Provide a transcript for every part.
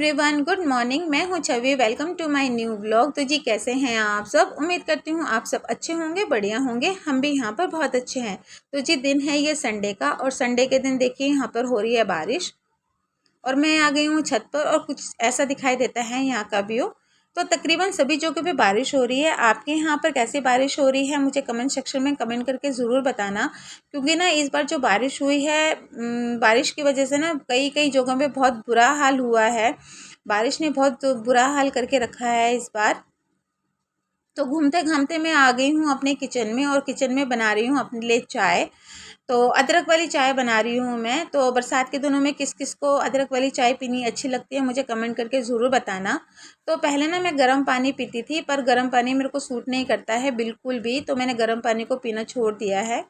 Everyone, good morning. मैं हूं Chhavi. Welcome to my new vlog. तो जी कैसे हैं आप सब? उम्मीद करती हूं आप सब अच्छे होंगे, बढ़िया होंगे। हम भी यहां पर बहुत अच्छे हैं। तो जी दिन है ये संडे का, और संडे के दिन देखिए यहां पर हो रही है बारिश, और मैं आ गई हूँ छत पर, और कुछ ऐसा दिखाई देता है यहाँ का व्यू। तो तकरीबन सभी जगहों पे बारिश हो रही है। आपके यहाँ पर कैसी बारिश हो रही है मुझे कमेंट सेक्शन में कमेंट करके ज़रूर बताना, क्योंकि ना इस बार जो बारिश हुई है, बारिश की वजह से ना कई कई जगहों पे बहुत बुरा हाल हुआ है। बारिश ने बहुत बुरा हाल करके रखा है इस बार। तो घूमते घामते मैं आ गई हूँ अपने किचन में, और किचन में बना रही हूँ अपने लिए चाय। तो अदरक वाली चाय बना रही हूँ मैं। तो बरसात के दिनों में किस किस को अदरक वाली चाय पीनी अच्छी लगती है मुझे कमेंट करके ज़रूर बताना। तो पहले ना मैं गर्म पानी पीती थी, पर गर्म पानी मेरे को सूट नहीं करता है बिल्कुल भी, तो मैंने गर्म पानी को पीना छोड़ दिया है।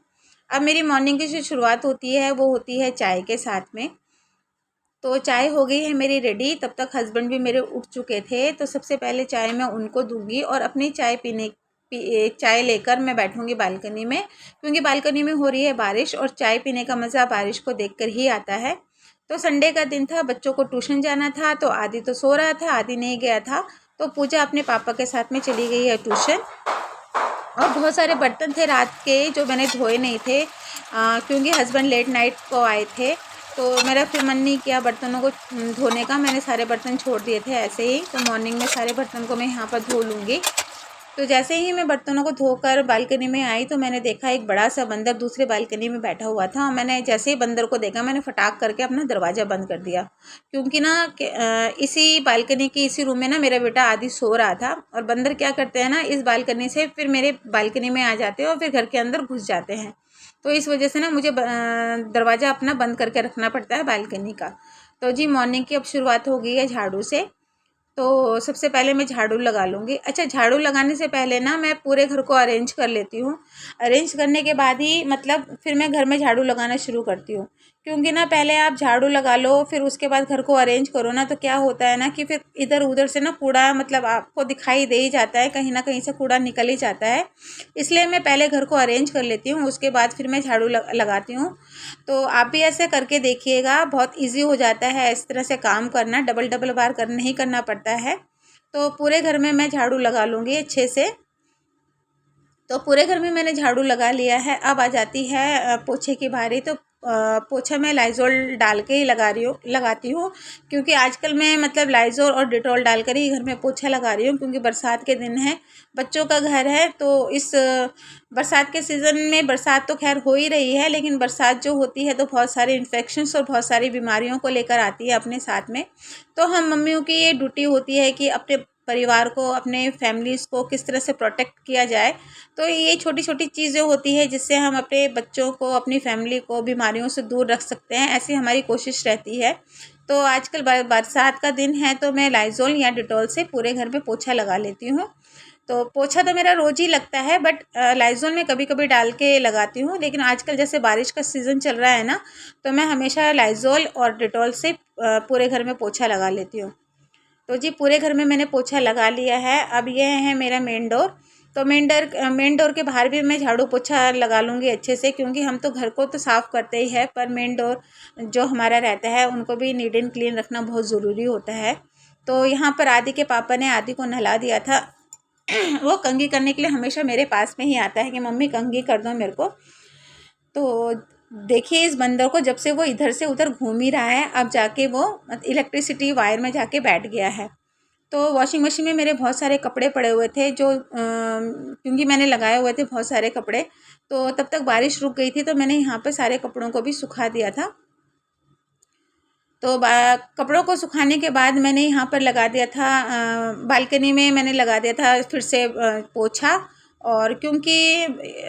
अब मेरी मॉर्निंग की जो शुरुआत होती है वो होती है चाय के साथ में। तो चाय हो गई है मेरी रेडी। तब तक हस्बैंड भी मेरे उठ चुके थे, तो सबसे पहले चाय मैं उनको दूंगी, और अपनी चाय लेकर मैं बैठूंगी बालकनी में, क्योंकि बालकनी में हो रही है बारिश, और चाय पीने का मज़ा बारिश को देखकर ही आता है। तो संडे का दिन था, बच्चों को ट्यूशन जाना था, तो आदि तो सो रहा था, आदि नहीं गया था। तो पूजा अपने पापा के साथ में चली गई है ट्यूशन। और बहुत सारे बर्तन थे रात के जो मैंने धोए नहीं थे, क्योंकि हस्बैंड लेट नाइट को आए थे। तो मेरा फिर मन नहीं किया बर्तनों को धोने का, मैंने सारे बर्तन छोड़ दिए थे ऐसे ही। तो मॉर्निंग में सारे बर्तन को मैं यहाँ पर धो लूँगी। तो जैसे ही मैं बर्तनों को धोकर बालकनी में आई, तो मैंने देखा एक बड़ा सा बंदर दूसरे बालकनी में बैठा हुआ था। और मैंने जैसे ही बंदर को देखा, मैंने फटाक करके अपना दरवाज़ा बंद कर दिया, क्योंकि ना इसी बालकनी की इसी रूम में ना मेरा बेटा आदि सो रहा था। और बंदर क्या करते हैं ना, इस बालकनी से फिर मेरे बालकनी में आ जाते हैं और फिर घर के अंदर घुस जाते हैं। तो इस वजह से ना मुझे दरवाज़ा अपना बंद करके रखना पड़ता है बालकनी का। तो जी मॉर्निंग की अब शुरुआत हो गई है झाड़ू से। तो सबसे पहले मैं झाड़ू लगा लूँगी। अच्छा, झाड़ू लगाने से पहले ना मैं पूरे घर को अरेंज कर लेती हूँ। अरेंज करने के बाद ही मतलब फिर मैं घर में झाड़ू लगाना शुरू करती हूँ, क्योंकि ना पहले आप झाड़ू लगा लो फिर उसके बाद घर को अरेंज करो ना, तो क्या होता है ना कि फिर इधर उधर से ना कूड़ा मतलब आपको दिखाई दे ही जाता है, कहीं ना कहीं से कूड़ा निकल ही जाता है। इसलिए मैं पहले घर को अरेंज कर लेती हूँ, उसके बाद फिर मैं झाड़ू लगाती हूँ। तो आप भी ऐसे करके देखिएगा, बहुत इजी हो जाता है इस तरह से काम करना, डबल डबल बार नहीं करना पड़ता है। तो पूरे घर में मैं झाड़ू लगा लूँगी अच्छे से। तो पूरे घर में मैंने झाड़ू लगा लिया है। अब आ जाती है पोछे की बारी। तो पोछा मैं लाइज़ोल डाल के ही लगाती हूँ, क्योंकि आजकल मैं मतलब लाइज़ोल और डिटॉल डालकर ही घर में पोछा लगा रही हूँ, क्योंकि बरसात के दिन है, बच्चों का घर है। तो इस बरसात के सीज़न में, बरसात तो खैर हो ही रही है, लेकिन बरसात जो होती है तो बहुत सारे इन्फेक्शंस और बहुत सारी बीमारियों को लेकर आती है अपने साथ में। तो हम मम्मियों की ये ड्यूटी होती है कि अपने परिवार को, अपने फैमिलीज़ को किस तरह से प्रोटेक्ट किया जाए। तो ये छोटी छोटी चीज़ें होती है जिससे हम अपने बच्चों को, अपनी फैमिली को बीमारियों से दूर रख सकते हैं, ऐसी हमारी कोशिश रहती है। तो आजकल बरसात का दिन है, तो मैं लाइज़ोल या डिटॉल से पूरे घर में पोछा लगा लेती हूँ। तो पोछा तो मेरा रोज़ ही लगता है, बट लाइज़ोल में कभी कभी डाल के लगाती हूँ। लेकिन आजकल जैसे बारिश का सीज़न चल रहा है ना, तो मैं हमेशा लाइज़ोल और डिटॉल से पूरे घर में पोछा लगा लेती हूँ। तो जी पूरे घर में मैंने पोछा लगा लिया है। अब ये है मेरा मेन डोर। तो मेन डोर के बाहर भी मैं झाड़ू पोछा लगा लूँगी अच्छे से, क्योंकि हम तो घर को तो साफ़ करते ही है, पर मेन डोर जो हमारा रहता है उनको भी नीट एंड क्लीन रखना बहुत ज़रूरी होता है। तो यहाँ पर आदि के पापा ने आदि को नहला दिया था। वो कंघी करने के लिए हमेशा मेरे पास में ही आता है कि मम्मी कंघी कर दो मेरे को। तो देखिए इस बंदर को, जब से वो इधर से उधर घूम ही रहा है, अब जाके वो इलेक्ट्रिसिटी वायर में जाके बैठ गया है। तो वॉशिंग मशीन में मेरे बहुत सारे कपड़े पड़े हुए थे, जो क्योंकि मैंने लगाए हुए थे बहुत सारे कपड़े, तो तब तक बारिश रुक गई थी, तो मैंने यहाँ पे सारे कपड़ों को भी सुखा दिया था। तो कपड़ों को सुखाने के बाद मैंने यहाँ पर लगा दिया था, बालकनी में मैंने लगा दिया था फिर से पोछा। और क्योंकि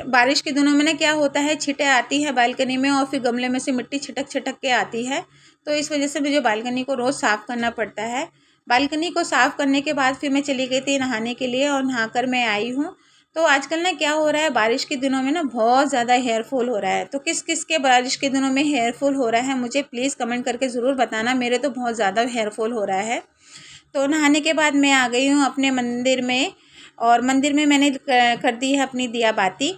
बारिश के दिनों में ना क्या होता है, छींटें आती है बालकनी में, और फिर गमले में से मिट्टी छिटक छिटक के आती है। तो इस वजह से मुझे बालकनी को रोज़ साफ़ करना पड़ता है। बालकनी को साफ़ करने के बाद फिर मैं चली गई थी नहाने के लिए, और नहाकर मैं आई हूँ। तो आजकल ना क्या हो रहा है, बारिश के दिनों में ना बहुत ज़्यादा हेयर फॉल हो रहा है। तो किस किस के बारिश के दिनों में हेयर फॉल हो रहा है मुझे प्लीज़ कमेंट करके ज़रूर बताना। मेरे तो बहुत ज़्यादा हेयर फॉल हो रहा है। तो नहाने के बाद मैं आ गई हूँ अपने मंदिर में, और मंदिर में मैंने कर दी है अपनी दिया बाती,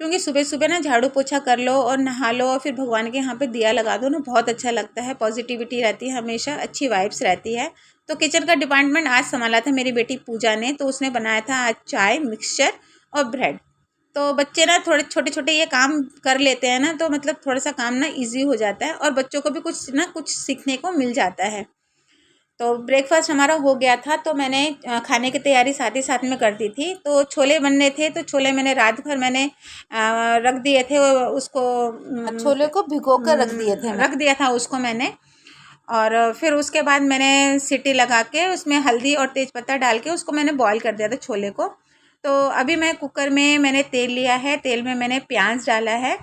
क्योंकि सुबह सुबह ना झाड़ू पोछा कर लो और नहा लो और फिर भगवान के यहाँ पे दिया लगा दो ना, बहुत अच्छा लगता है, पॉजिटिविटी रहती है, हमेशा अच्छी वाइब्स रहती है। तो किचन का डिपार्टमेंट आज संभाला था मेरी बेटी पूजा ने, तो उसने बनाया था आज चाय, मिक्सचर और ब्रेड। तो बच्चे ना थोड़े छोटे छोटे ये काम कर लेते हैं ना, तो मतलब थोड़ा सा काम ना ईजी हो जाता है और बच्चों को भी कुछ ना कुछ सीखने को मिल जाता है। तो ब्रेकफास्ट हमारा हो गया था, तो मैंने खाने की तैयारी साथ ही साथ में कर दी थी। तो छोले बनने थे, तो छोले मैंने रात भर रख दिए थे उसको, छोले को भिगो कर रख दिया था उसको मैंने। और फिर उसके बाद मैंने सीटी लगा के उसमें हल्दी और तेज़पत्ता डाल के उसको मैंने बॉईल कर दिया था छोले को। तो अभी मैं कुकर में मैंने तेल लिया है, तेल में मैंने प्याज डाला है।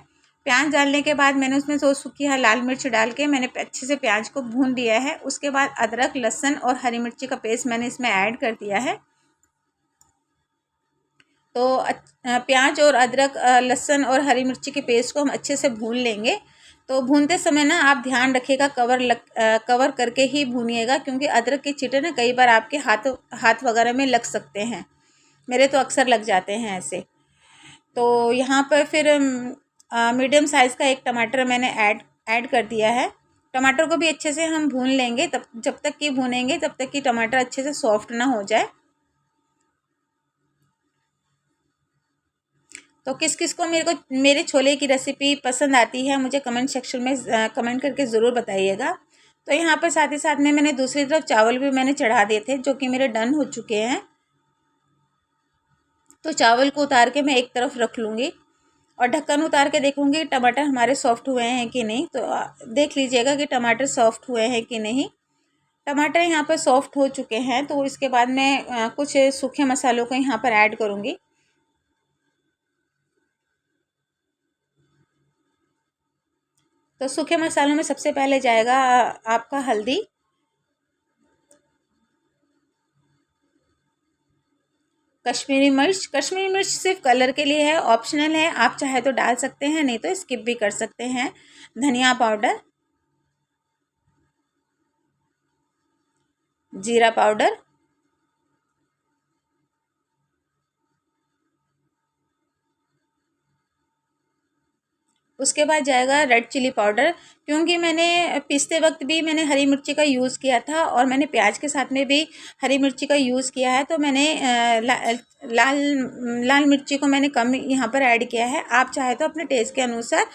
प्याज डालने के बाद मैंने उसमें सूखी लाल मिर्च डाल के मैंने अच्छे से प्याज को भून लिया है। उसके बाद अदरक, लहसुन और हरी मिर्ची का पेस्ट मैंने इसमें ऐड कर दिया है। तो प्याज और अदरक, लहसुन और हरी मिर्ची के पेस्ट को हम अच्छे से भून लेंगे। तो भूनते समय ना आप ध्यान रखिएगा, कवर करके ही भूनिएगा, क्योंकि अदरक के छींटे ना कई बार आपके हाथ वगैरह में लग सकते हैं। मेरे तो अक्सर लग जाते हैं ऐसे। तो यहाँ पर फिर मीडियम साइज़ का एक टमाटर मैंने ऐड कर दिया है। टमाटर को भी अच्छे से हम भून लेंगे, तब जब तक कि भूनेंगे तब तक कि टमाटर अच्छे से सॉफ्ट ना हो जाए। तो किस किस को मेरे छोले की रेसिपी पसंद आती है, मुझे कमेंट सेक्शन में कमेंट करके ज़रूर बताइएगा। तो यहाँ पर साथ ही साथ में मैंने दूसरी तरफ चावल भी मैंने चढ़ा दिए थे, जो कि मेरे डन हो चुके हैं। तो चावल को उतार के मैं एक तरफ रख लूँगी और ढक्कन उतार के देखूँगी टमाटर हमारे सॉफ्ट हुए हैं कि नहीं। तो देख लीजिएगा कि टमाटर सॉफ्ट हुए हैं कि नहीं। टमाटर यहाँ पर सॉफ्ट हो चुके हैं, तो इसके बाद मैं कुछ सूखे मसालों को यहाँ पर ऐड करूँगी। तो सूखे मसालों में सबसे पहले जाएगा आपका हल्दी, कश्मीरी मिर्च सिर्फ कलर के लिए है, ऑप्शनल है, आप चाहे तो डाल सकते हैं, नहीं तो स्किप भी कर सकते हैं। धनिया पाउडर, जीरा पाउडर, उसके बाद जाएगा रेड चिली पाउडर। क्योंकि मैंने पीसते वक्त भी मैंने हरी मिर्ची का यूज़ किया था और मैंने प्याज के साथ में भी हरी मिर्ची का यूज़ किया है, तो मैंने लाल लाल मिर्ची को मैंने कम यहाँ पर ऐड किया है। आप चाहे तो अपने टेस्ट के अनुसार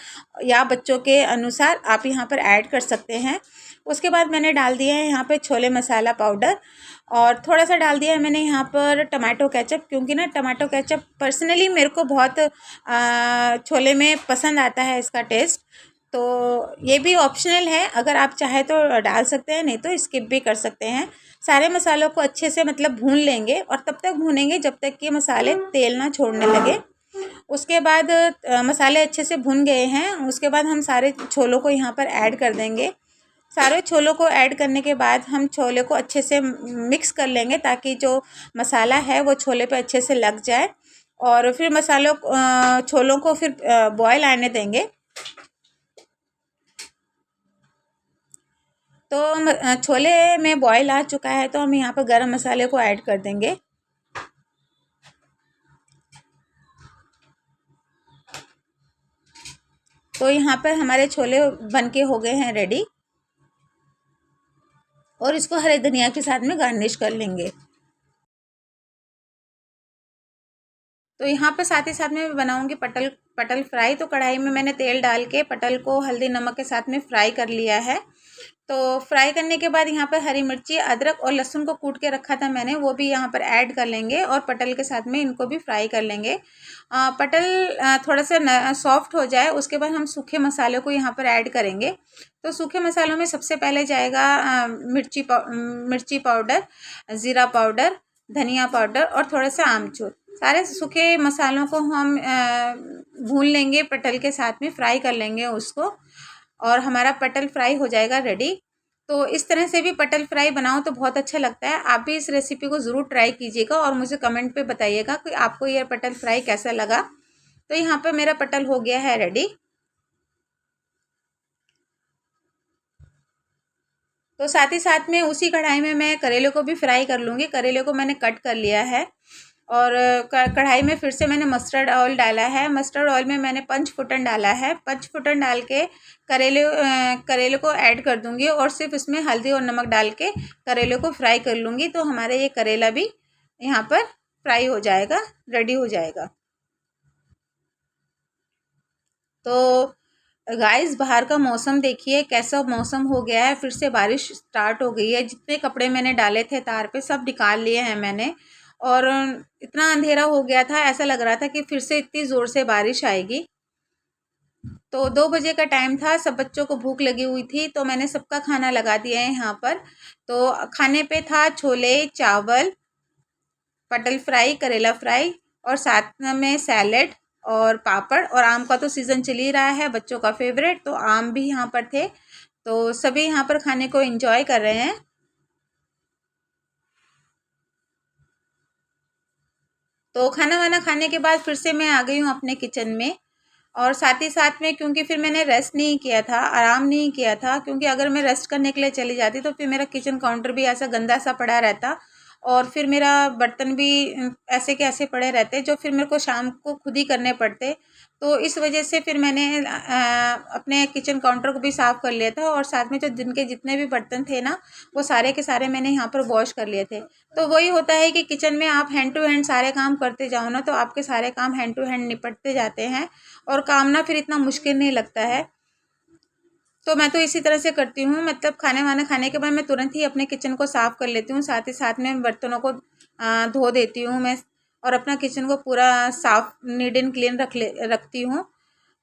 या बच्चों के अनुसार आप यहाँ पर ऐड कर सकते हैं। उसके बाद मैंने डाल दिया है यहाँ पर छोले मसाला पाउडर और थोड़ा सा डाल दिया है मैंने यहाँ पर टमाटो केचप, क्योंकि ना टमाटो केचप पर्सनली मेरे को बहुत छोले में पसंद आता है इसका टेस्ट। तो ये भी ऑप्शनल है, अगर आप चाहे तो डाल सकते हैं, नहीं तो स्किप भी कर सकते हैं। सारे मसालों को अच्छे से मतलब भून लेंगे और तब तक भूनेंगे जब तक कि मसाले तेल ना छोड़ने लगे। उसके बाद मसाले अच्छे से भुन गए हैं, उसके बाद हम सारे छोलों को यहाँ पर ऐड कर देंगे। सारे छोलों को ऐड करने के बाद हम छोले को अच्छे से मिक्स कर लेंगे, ताकि जो मसाला है वो छोले पे अच्छे से लग जाए। और फिर छोलों को फिर बॉयल आने देंगे। तो छोले में बॉयल आ चुका है, तो हम यहाँ पर गरम मसाले को ऐड कर देंगे। तो यहाँ पर हमारे छोले बनके हो गए हैं रेडी, और इसको हरे धनिया के साथ में गार्निश कर लेंगे। तो यहाँ पे साथ ही साथ में मैं बनाऊँगी पटल फ्राई। तो कढ़ाई में मैंने तेल डाल के पटल को हल्दी नमक के साथ में फ्राई कर लिया है। तो फ्राई करने के बाद यहाँ पर हरी मिर्ची, अदरक और लहसुन को कूट के रखा था मैंने, वो भी यहाँ पर ऐड कर लेंगे और पटल के साथ में इनको भी फ्राई कर लेंगे। पटल थोड़ा सा सॉफ्ट हो जाए, उसके बाद हम सूखे मसालों को यहाँ पर ऐड करेंगे। तो सूखे मसालों में सबसे पहले जाएगा मिर्ची पाउडर, ज़ीरा पाउडर, धनिया पाउडर और थोड़ा सा आमचूर। सारे सूखे मसालों को हम भून लेंगे, पटल के साथ में फ्राई कर लेंगे उसको, और हमारा पटल फ्राई हो जाएगा रेडी। तो इस तरह से भी पटल फ्राई बनाओ तो बहुत अच्छा लगता है। आप भी इस रेसिपी को ज़रूर ट्राई कीजिएगा और मुझे कमेंट पे बताइएगा कि आपको यह पटल फ्राई कैसा लगा। तो यहाँ पर मेरा पटल हो गया है रेडी। तो साथ ही साथ में उसी कढ़ाई में मैं करेले को भी फ्राई कर लूँगी। करेले को मैंने कट कर लिया है और कढ़ाई में फिर से मैंने मस्टर्ड ऑयल डाला है। मस्टर्ड ऑयल में मैंने पंचफुटन डाला है। पंचफुटन डाल के करेले को ऐड कर दूंगी और सिर्फ इसमें हल्दी और नमक डाल के करेले को फ्राई कर लूँगी। तो हमारा ये करेला भी यहाँ पर फ्राई हो जाएगा, रेडी हो जाएगा। तो गाइस बाहर का मौसम देखिए कैसा मौसम हो गया है, फिर से बारिश स्टार्ट हो गई है। जितने कपड़े मैंने डाले थे तार पे सब निकाल लिए हैं मैंने। और इतना अंधेरा हो गया था, ऐसा लग रहा था कि फिर से इतनी ज़ोर से बारिश आएगी। तो 2 बजे का टाइम था, सब बच्चों को भूख लगी हुई थी, तो मैंने सबका खाना लगा दिया है यहाँ पर। तो खाने पे था छोले चावल, पटल फ्राई, करेला फ्राई और साथ में सैलेड और पापड़। और आम का तो सीज़न चल ही रहा है, बच्चों का फेवरेट, तो आम भी यहाँ पर थे। तो सभी यहाँ पर खाने को एंजॉय कर रहे हैं। तो खाना वाना खाने के बाद फिर से मैं आ गई हूँ अपने किचन में। और साथ ही साथ में क्योंकि फिर मैंने रेस्ट नहीं किया था, आराम नहीं किया था, क्योंकि अगर मैं रेस्ट करने के लिए चली जाती तो फिर मेरा किचन काउंटर भी ऐसा गंदा सा पड़ा रहता और फिर मेरा बर्तन भी ऐसे के ऐसे पड़े रहते जो फिर मेरे को शाम को खुद ही करने पड़ते। तो इस वजह से फिर मैंने अपने किचन काउंटर को भी साफ़ कर लिया था और साथ में जो दिन के जितने भी बर्तन थे ना वो सारे के सारे मैंने यहाँ पर वॉश कर लिए थे। तो वही होता है कि किचन में आप हैंड टू हैंड सारे काम करते जाओ ना तो आपके सारे काम हैंड टू हैंड निपटते जाते हैं और काम ना फिर इतना मुश्किल नहीं लगता है। तो मैं तो इसी तरह से करती हूँ, मतलब खाने वाना खाने के बाद मैं तुरंत ही अपने किचन को साफ़ कर लेती हूँ, साथ ही साथ में बर्तनों को धो देती हूँ मैं और अपना किचन को पूरा साफ़ नीट एंड क्लीन रखती हूँ।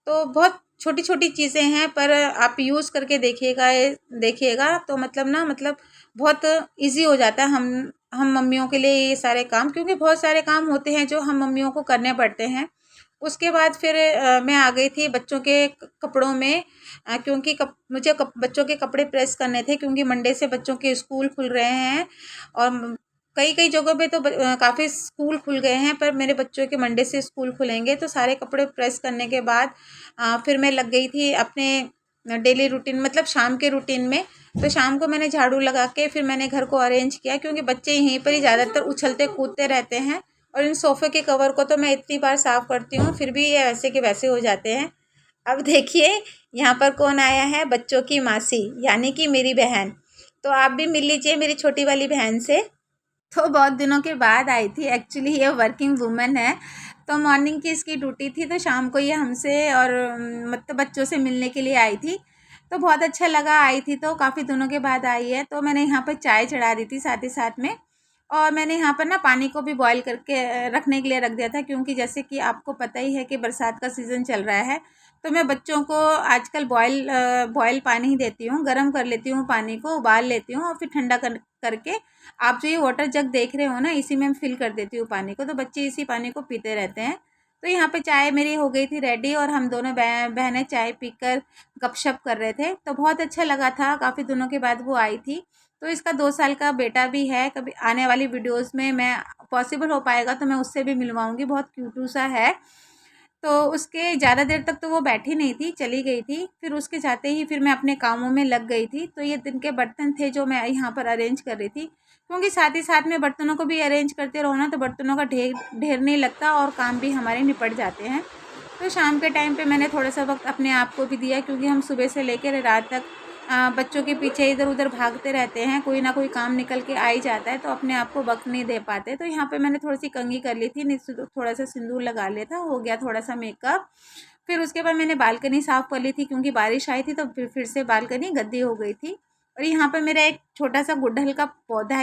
तो बहुत छोटी छोटी चीज़ें हैं पर आप यूज़ करके देखिएगा तो मतलब ना मतलब बहुत इजी हो जाता है हम मम्मियों के लिए ये सारे काम, क्योंकि बहुत सारे काम होते हैं जो हम मम्मियों को करने पड़ते हैं। उसके बाद फिर मैं आ गई थी बच्चों के कपड़ों में, क्योंकि मुझे बच्चों के कपड़े प्रेस करने थे, क्योंकि मंडे से बच्चों के स्कूल खुल रहे हैं। और कई कई जगहों पे तो काफ़ी स्कूल खुल गए हैं, पर मेरे बच्चों के मंडे से स्कूल खुलेंगे। तो सारे कपड़े प्रेस करने के बाद फिर मैं लग गई थी अपने डेली रूटीन, मतलब शाम के रूटीन में। तो शाम को मैंने झाड़ू लगा के फिर मैंने घर को अरेंज किया, क्योंकि बच्चे यहीं पर ही ज़्यादातर उछलते कूदते रहते हैं। और इन सोफ़े के कवर को तो मैं इतनी बार साफ़ करती हूँ फिर भी ये वैसे के वैसे हो जाते हैं। अब देखिए यहाँ पर कौन आया है, बच्चों की मासी यानी कि मेरी बहन। तो आप भी मिल लीजिए मेरी छोटी वाली बहन से। तो बहुत दिनों के बाद आई थी, एक्चुअली ये वर्किंग वूमेन है। तो मॉर्निंग की इसकी ड्यूटी थी, तो शाम को ये हमसे और मतलब बच्चों से मिलने के लिए आई थी। तो बहुत अच्छा लगा, आई थी तो काफ़ी दिनों के बाद आई है। तो मैंने यहाँ पर चाय चढ़ा दी थी साथ ही साथ में। और मैंने यहाँ पर ना पानी को भी बॉईल करके रखने के लिए रख दिया था, क्योंकि जैसे कि आपको पता ही है कि बरसात का सीज़न चल रहा है। तो मैं बच्चों को आजकल बॉयल पानी ही देती हूँ, गर्म कर लेती हूँ पानी को, उबाल लेती हूँ और फिर ठंडा करके आप जो ये वाटर जग देख रहे हो ना इसी में मैं फिल कर देती हूँ पानी को, तो बच्चे इसी पानी को पीते रहते हैं। तो यहाँ पे चाय मेरी हो गई थी रेडी और हम दोनों बहनें चाय पीकर गपशप कर रहे थे। तो बहुत अच्छा लगा था, काफ़ी दिनों के बाद वो आई थी। तो इसका 2 साल का बेटा भी है, कभी आने वाली वीडियोस में मैं पॉसिबल हो पाएगा तो मैं उससे भी मिलवाऊंगी, बहुत क्यूटू सा है। तो उसके ज़्यादा देर तक तो वो बैठी नहीं थी, चली गई थी। फिर उसके जाते ही फिर मैं अपने कामों में लग गई थी। तो ये दिन के बर्तन थे जो मैं यहाँ पर अरेंज कर रही थी, क्योंकि साथ ही साथ में बर्तनों को भी अरेंज करते रहो ना तो बर्तनों का ढेर ढेर नहीं लगता और काम भी हमारे निपट जाते हैं। तो शाम के टाइम पे मैंने थोड़ा सा वक्त अपने आप को भी दिया, क्योंकि हम सुबह से लेकर रात तक बच्चों के पीछे इधर उधर भागते रहते हैं, कोई ना कोई काम निकल के आ ही जाता है, तो अपने आप को वक्त नहीं दे पाते। तो यहाँ पे मैंने थोड़ी सी कंघी कर ली थी, थोड़ा सा सिंदूर लगा लिया था, हो गया थोड़ा सा मेकअप। फिर उसके बाद मैंने बालकनी साफ़ कर ली थी, क्योंकि बारिश आई थी तो फिर से बालकनी गंदी हो गई थी। और यहाँ पे मेरा एक छोटा सा गुड़हल का पौधा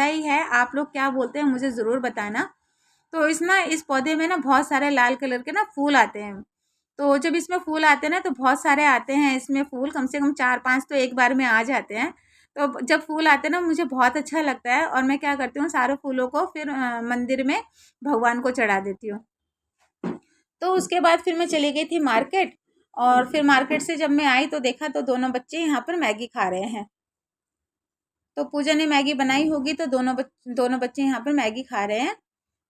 ही है, आप लोग क्या बोलते हैं मुझे ज़रूर बताना। तो इस पौधे में ना बहुत सारे लाल कलर के ना फूल आते हैं। तो जब इसमें फूल आते हैं ना तो बहुत सारे आते हैं इसमें फूल, कम से कम 4-5 तो एक बार में आ जाते हैं। तो जब फूल आते हैं ना मुझे बहुत अच्छा लगता है और मैं क्या करती हूँ सारे फूलों को फिर मंदिर में भगवान को चढ़ा देती हूँ। तो उसके बाद फिर मैं चली गई थी मार्केट। और फिर मार्केट से जब मैं आई तो देखा तो दोनों बच्चे यहाँ पर मैगी खा रहे हैं। तो पूजा ने मैगी बनाई होगी तो दोनों बच्चे यहाँ पर मैगी खा रहे हैं।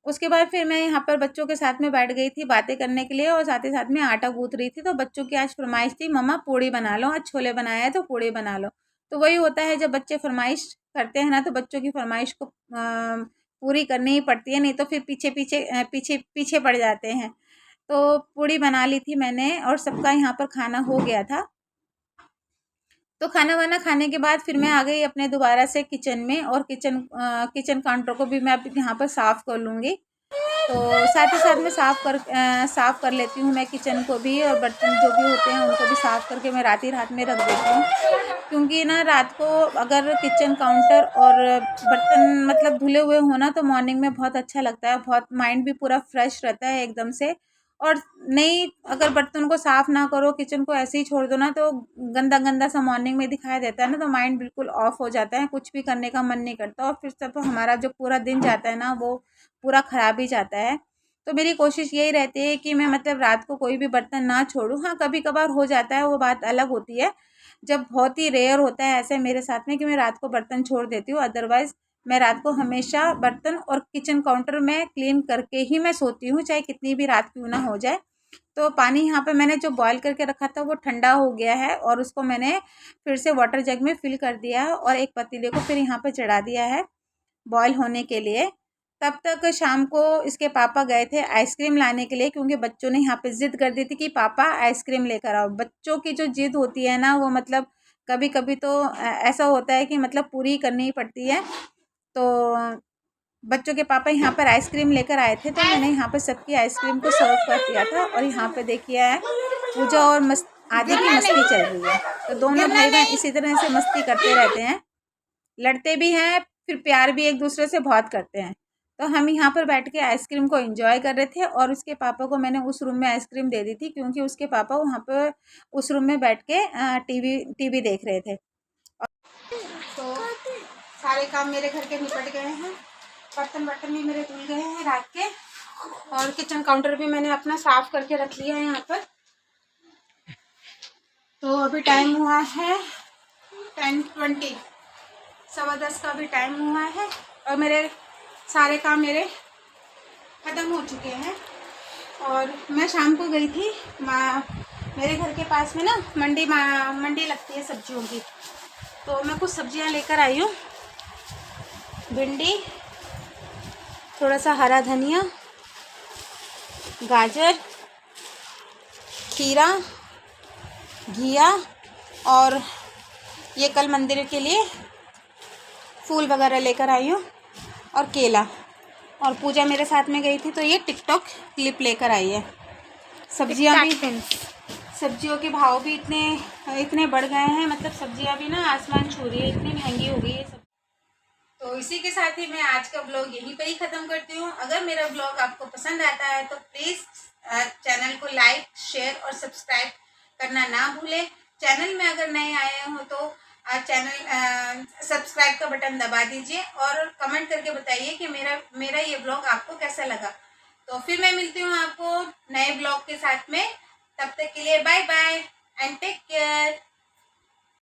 उसके बाद फिर मैं यहाँ पर बच्चों के साथ में बैठ गई थी बातें करने के लिए और साथ ही साथ में आटा गूँथ रही थी। तो बच्चों की आज फरमाइश थी, मम्मा पूड़ी बना लो, आज छोले बनाया है तो पूड़ी बना लो। तो वही होता है जब बच्चे फरमाइश करते हैं ना तो बच्चों की फरमाइश को पूरी करनी ही पड़ती है, नहीं तो फिर पीछे पीछे पीछे पीछे पड़ जाते हैं। तो पूड़ी बना ली थी मैंने और सबका यहाँ पर खाना हो गया था। तो खाना वाना खाने के बाद फिर मैं आ गई अपने दोबारा से किचन में, और किचन काउंटर को भी मैं अब यहाँ पर साफ़ कर लूँगी। तो साथ ही साथ में साफ़ कर लेती हूँ मैं किचन को भी, और बर्तन जो भी होते हैं उनको भी साफ़ करके मैं रात में रख देती हूँ। क्योंकि ना रात को अगर किचन काउंटर और बर्तन मतलब धुले हुए हो ना, तो मॉर्निंग में बहुत अच्छा लगता है, बहुत माइंड भी पूरा फ्रेश रहता है एकदम से। और नहीं, अगर बर्तन को साफ़ ना करो, किचन को ऐसे ही छोड़ दो ना, तो गंदा गंदा सा मॉर्निंग में दिखाई देता है ना, तो माइंड बिल्कुल ऑफ हो जाता है, कुछ भी करने का मन नहीं करता, और फिर सब हमारा जो पूरा दिन जाता है ना, वो पूरा ख़राब ही जाता है। तो मेरी कोशिश यही रहती है कि मैं मतलब रात को कोई भी बर्तन ना छोड़ूँ। हाँ, कभी कभार हो जाता है, वो बात अलग होती है, जब बहुत ही रेयर होता है ऐसे मेरे साथ में कि मैं रात को बर्तन छोड़ देती हूँ। अदरवाइज़ मैं रात को हमेशा बर्तन और किचन काउंटर में क्लीन करके ही मैं सोती हूँ, चाहे कितनी भी रात क्यों ना हो जाए। तो पानी यहाँ पे मैंने जो बॉईल करके रखा था वो ठंडा हो गया है, और उसको मैंने फिर से वाटर जग में फिल कर दिया है, और एक पतीले को फिर यहाँ पे चढ़ा दिया है बॉईल होने के लिए। तब तक शाम को इसके पापा गए थे आइसक्रीम लाने के लिए, क्योंकि बच्चों ने यहाँ पे ज़िद कर दी थी कि पापा आइसक्रीम लेकर आओ। बच्चों की जो ज़िद होती है ना, वो मतलब कभी कभी तो ऐसा होता है कि मतलब पूरी करनी ही पड़ती है। तो बच्चों के पापा यहाँ पर आइसक्रीम लेकर आए थे, तो मैंने यहाँ पर सबकी आइसक्रीम को सर्व कर दिया था। और यहाँ पे देखिए है पूजा और आदि की मस्ती चल रही है। तो दोनों भाई बहन इसी तरह से मस्ती करते रहते हैं, लड़ते भी हैं, फिर प्यार भी एक दूसरे से बहुत करते हैं। तो हम यहाँ पर बैठ के आइसक्रीम को एंजॉय कर रहे थे, और उसके पापा को मैंने उस रूम में आइसक्रीम दे दी थी, क्योंकि उसके पापा वहाँ पर उस रूम में बैठ के टीवी देख रहे थे। तो सारे काम मेरे घर के निपट गए हैं, बर्तन भी मेरे धुल गए हैं रात के, और किचन काउंटर भी मैंने अपना साफ करके रख लिया है यहाँ पर। तो अभी टाइम हुआ है 10:20, 10:15 का भी टाइम हुआ है, और मेरे सारे काम मेरे ख़त्म हो चुके हैं। और मैं शाम को गई थी मेरे घर के पास में ना मंडी लगती है सब्जियों की, तो मैं कुछ सब्जियां लेकर आई हूँ। भिंडी, थोड़ा सा हरा धनिया, गाजर, खीरा, घिया, और ये कल मंदिर के लिए फूल वगैरह लेकर आई हूँ, और केला। और पूजा मेरे साथ में गई थी, तो ये टिकटॉक क्लिप लेकर आई है। सब्जियों के भाव भी इतने बढ़ गए हैं, मतलब सब्जियां भी ना आसमान छू रही है, इतनी महंगी हो गई है सब। तो इसी के साथ ही मैं आज का ब्लॉग यहीं पर ही ख़त्म करती हूँ। अगर मेरा ब्लॉग आपको पसंद आता है तो प्लीज़ चैनल को लाइक, शेयर और सब्सक्राइब करना ना भूलें। चैनल में अगर नए आए हो तो चैनल सब्सक्राइब का बटन दबा दीजिए, और कमेंट करके बताइए कि मेरा ये ब्लॉग आपको कैसा लगा। तो फिर मैं मिलती हूँ आपको नए ब्लॉग के साथ में। तब तक के लिए bye bye and take care.